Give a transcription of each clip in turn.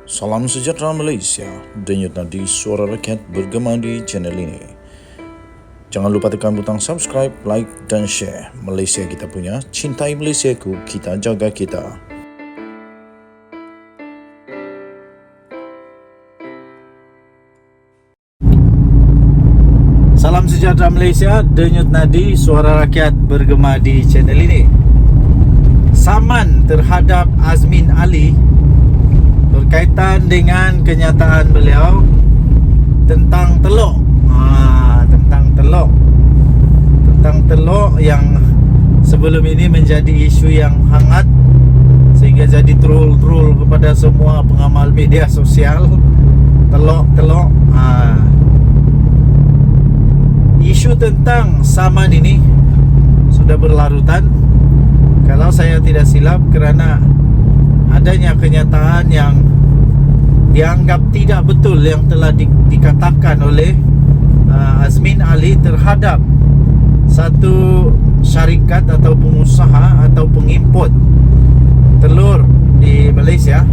Salam sejahtera Malaysia, denyut nadi suara rakyat bergema di channel ini. Jangan lupa tekan butang subscribe, like dan share. Malaysia kita punya, cintai Malaysiaku, kita jaga kita. Salam sejahtera Malaysia, denyut nadi suara rakyat bergema di channel ini. Saman terhadap Azmin Ali berkaitan dengan kenyataan beliau tentang teluk, tentang teluk yang sebelum ini menjadi isu yang hangat sehingga jadi troll kepada semua pengamal media sosial. Teluk isu tentang Saman ini sudah berlarutan, kalau saya tidak silap, kerana adanya kenyataan yang dianggap tidak betul yang telah dikatakan oleh Azmin Ali terhadap satu syarikat atau pengusaha atau pengimport telur di Malaysia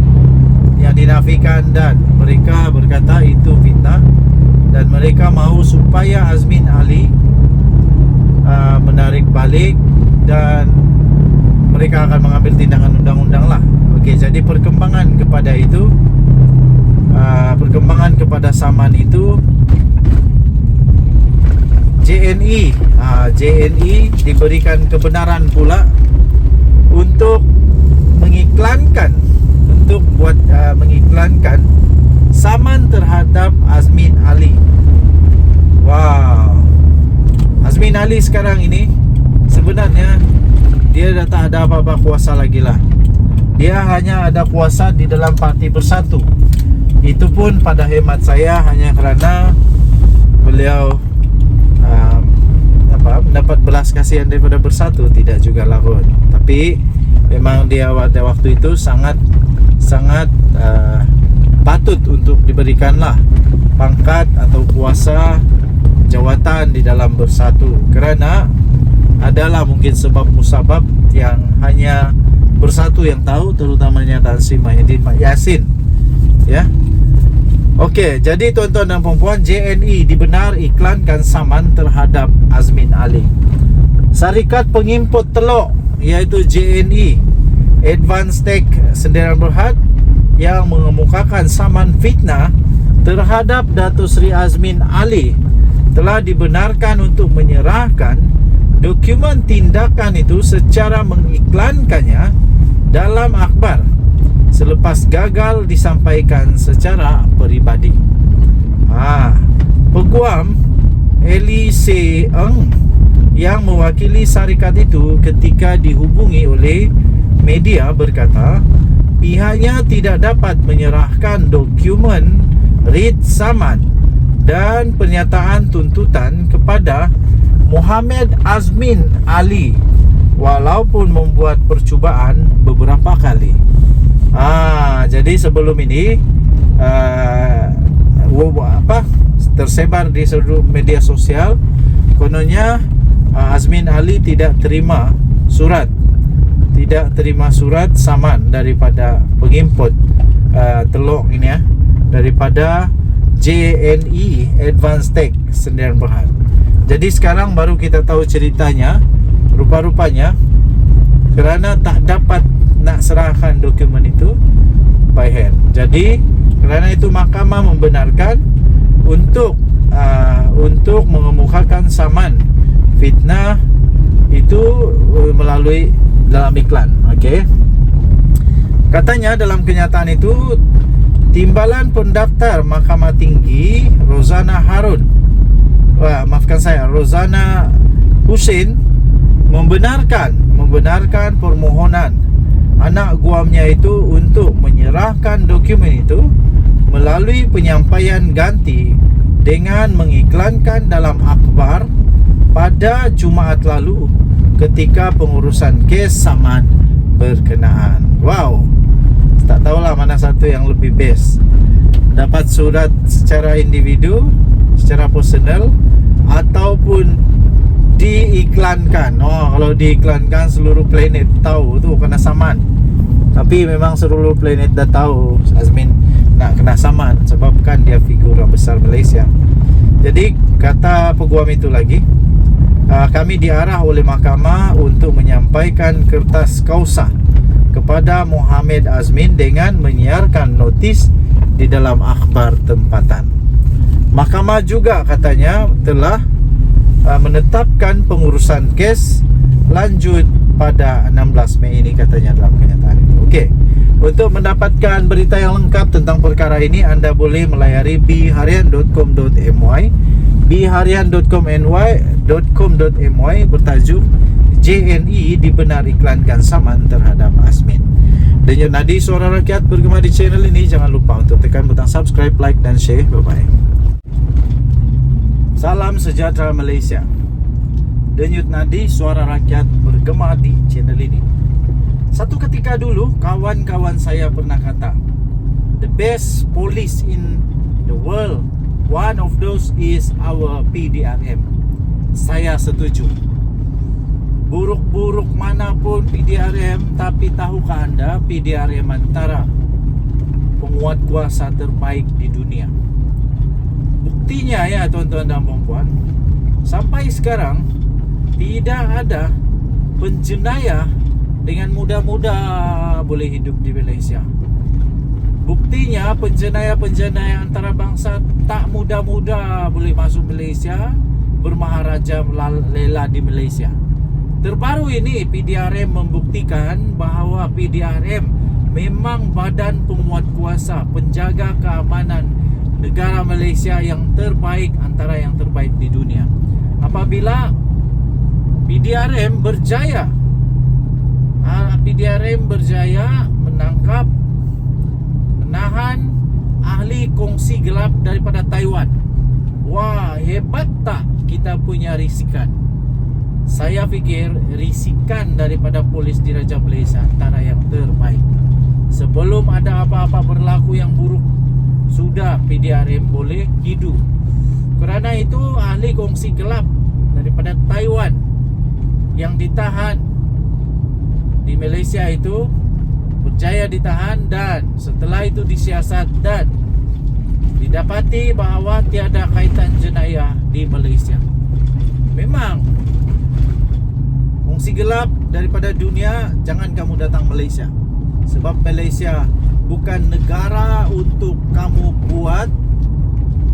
yang dinafikan, dan mereka berkata itu fitnah, dan mereka mahu supaya Azmin Ali menarik balik dan mereka akan mengambil tindakan undang-undang lah. Okey, jadi perkembangan kepada itu, perkembangan kepada Saman itu, JNE diberikan kebenaran pula untuk mengiklankan, mengiklankan saman terhadap Azmin Ali. Wow. Azmin Ali sekarang ini sebenarnya dia dah tak ada apa-apa kuasa lagi lah. Dia hanya ada kuasa di dalam Parti Bersatu. Itu pun pada hemat saya hanya kerana beliau mendapat belas kasihan daripada Bersatu. Tidak juga lah pun. Tapi memang dia pada waktu itu sangat patut untuk diberikanlah pangkat atau kuasa jawatan di dalam Bersatu, kerana adalah mungkin sebab musabab yang hanya Bersatu yang tahu, terutamanya Tan Sri Mahyidin Mat Yassin. Ya. Okey, jadi tuan-tuan dan puan-puan, JNE dibenar iklankan saman terhadap Azmin Ali. Syarikat pengimport teluk iaitu JNE Advanced Tech Sdn Bhd yang mengemukakan saman fitnah terhadap Datuk Seri Azmin Ali telah dibenarkan untuk menyerahkan dokumen tindakan itu secara mengiklankannya dalam akhbar selepas gagal disampaikan secara peribadi. Peguam Eli Seeng yang mewakili syarikat itu ketika dihubungi oleh media berkata pihaknya tidak dapat menyerahkan dokumen writ saman dan pernyataan tuntutan kepada Muhammad Azmin Ali walaupun membuat percubaan beberapa kali. Jadi sebelum ini tersebar di seluruh media sosial, kononnya Azmin Ali tidak terima surat saman daripada pengimport teluk ini daripada JNE Advanced Tech Sdn Bhd. Jadi sekarang baru kita tahu ceritanya. Rupa-rupanya kerana tak dapat nak serahkan dokumen itu by hand. Jadi kerana itu mahkamah membenarkan untuk mengemukakan saman fitnah itu melalui dalam iklan. Okey. Katanya dalam kenyataan itu, Timbalan Pendaftar Mahkamah Tinggi Rozana Hussein membenarkan permohonan anak guamnya itu untuk menyerahkan dokumen itu melalui penyampaian ganti dengan mengiklankan dalam akhbar pada Jumaat lalu ketika pengurusan kes saman berkenaan. Wow. Tak tahulah mana satu yang lebih best, dapat surat secara individu, secara personal, ataupun diiklankan. Kalau diiklankan seluruh planet tahu tu kena saman. Tapi memang seluruh planet dah tahu Azmin nak kena saman sebabkan dia figura besar Malaysia. Jadi kata peguam itu lagi, kami diarah oleh mahkamah untuk menyampaikan kertas kausa kepada Muhammad Azmin dengan menyiarkan notis di dalam akhbar tempatan. Mahkamah juga katanya telah menetapkan pengurusan kes lanjut pada 16 Mei ini katanya dalam kenyataan itu. Okey. Untuk mendapatkan berita yang lengkap tentang perkara ini, anda boleh melayari bharian.com.my bharian.com.my bertajuk JNE dibenar iklankan saman terhadap Azmin. Denyut nadi suara rakyat bergema di channel ini. Jangan lupa untuk tekan butang subscribe, like dan share. Bye-bye. Salam sejahtera Malaysia. Denyut nadi suara rakyat bergema di channel ini. Satu ketika dulu, kawan-kawan saya pernah kata, the best police in the world, one of those is our PDRM. Saya setuju. Buruk-buruk manapun PDRM, tapi tahukah anda PDRM antara penguat kuasa terbaik di dunia? Buktinya ya tuan-tuan dan puan-puan, sampai sekarang tidak ada penjenayah dengan mudah-mudah boleh hidup di Malaysia. Buktinya penjenayah-penjenayah antarabangsa tak mudah-mudah boleh masuk Malaysia, bermaharaja lela di Malaysia. Terbaru ini PDRM membuktikan bahawa PDRM memang badan penguat kuasa, penjaga keamanan negara Malaysia yang terbaik antara yang terbaik di dunia. Apabila PDRM berjaya menangkap, menahan ahli kongsi gelap daripada Taiwan. Wah, hebat tak kita punya risikan? Saya fikir risikan daripada polis Diraja Malaysia antara yang terbaik. Sebelum ada apa-apa berlaku yang buruk, sudah PDRM boleh hidup. Kerana itu ahli kongsi gelap daripada Taiwan yang ditahan di Malaysia itu berjaya ditahan, dan setelah itu disiasat dan didapati bahawa tiada kaitan jenayah di Malaysia. Memang kongsi gelap daripada dunia, jangan kamu datang Malaysia, sebab Malaysia bukan negara untuk kamu buat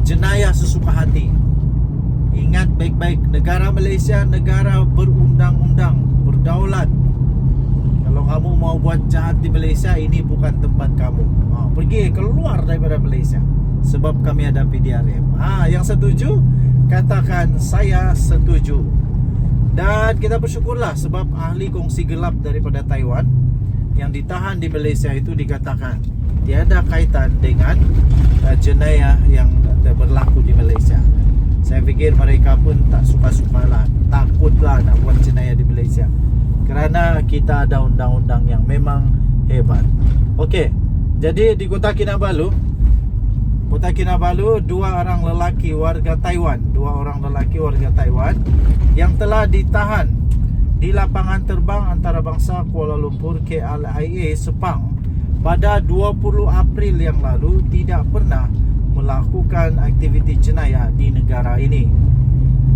jenayah sesuka hati. Ingat baik-baik, negara Malaysia negara berundang-undang, berdaulat. Kalau kamu mau buat jahat di Malaysia, ini bukan tempat kamu. Pergi keluar daripada Malaysia, sebab kami ada PDRM. Yang setuju katakan saya setuju. Dan kita bersyukurlah sebab ahli kongsi gelap daripada Taiwan yang ditahan di Malaysia itu dikatakan tiada kaitan dengan jenayah yang berlaku di Malaysia. Saya fikir mereka pun tak suka-sukalah, takutlah nak buat jenayah di Malaysia, kerana kita ada undang-undang yang memang hebat. Okey, jadi di Kota Kinabalu, dua orang lelaki warga Taiwan yang telah ditahan di lapangan terbang antarabangsa Kuala Lumpur KLIA Sepang pada 20 April yang lalu tidak pernah melakukan aktiviti jenayah di negara ini.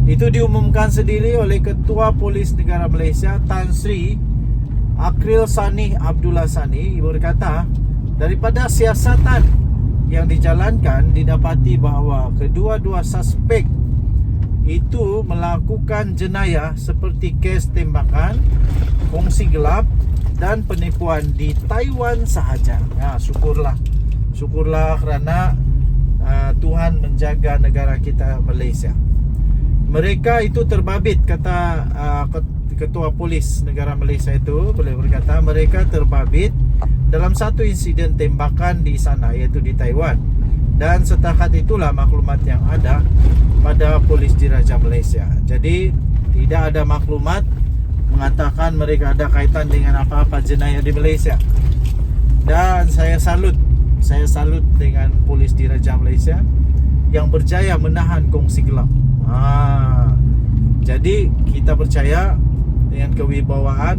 Itu diumumkan sendiri oleh Ketua Polis Negara Malaysia Tan Sri Akril Sani Abdullah Sani. Berkata, daripada siasatan yang dijalankan didapati bahawa kedua-dua suspek itu melakukan jenayah seperti kes tembakan, kongsi gelap dan penipuan di Taiwan sahaja. Syukurlah kerana Tuhan menjaga negara kita Malaysia. Mereka itu terbabit, kata Ketua Polis Negara Malaysia itu boleh berkata, mereka terbabit dalam satu insiden tembakan di sana, iaitu di Taiwan. Dan setakat itulah maklumat yang ada pada Polis Diraja Malaysia. Jadi tidak ada maklumat mengatakan mereka ada kaitan dengan apa-apa jenayah di Malaysia. Dan saya salut dengan Polis Diraja Malaysia yang berjaya menahan kongsi gelap. Jadi kita percaya dengan kewibawaan,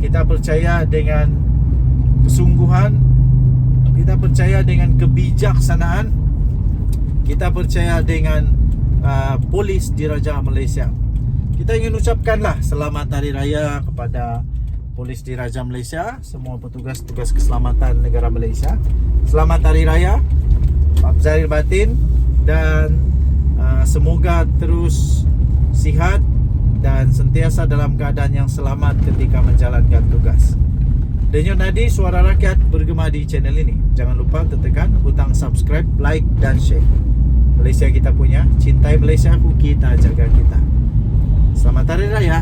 kita percaya dengan kesungguhan kita percaya dengan kebijaksanaan, kita percaya dengan polis Diraja Malaysia. Kita ingin ucapkanlah selamat Hari Raya kepada Polis Diraja Malaysia, semua petugas-petugas keselamatan negara Malaysia. Selamat Hari Raya, Maaf Zahir Batin, dan semoga terus sihat dan sentiasa dalam keadaan yang selamat ketika menjalankan tugas. Denyut nadi suara rakyat bergema di channel ini. Jangan lupa tekan butang subscribe, like dan share. Malaysia kita punya, cintai Malaysia, kita jaga kita. Selamat Hari Raya.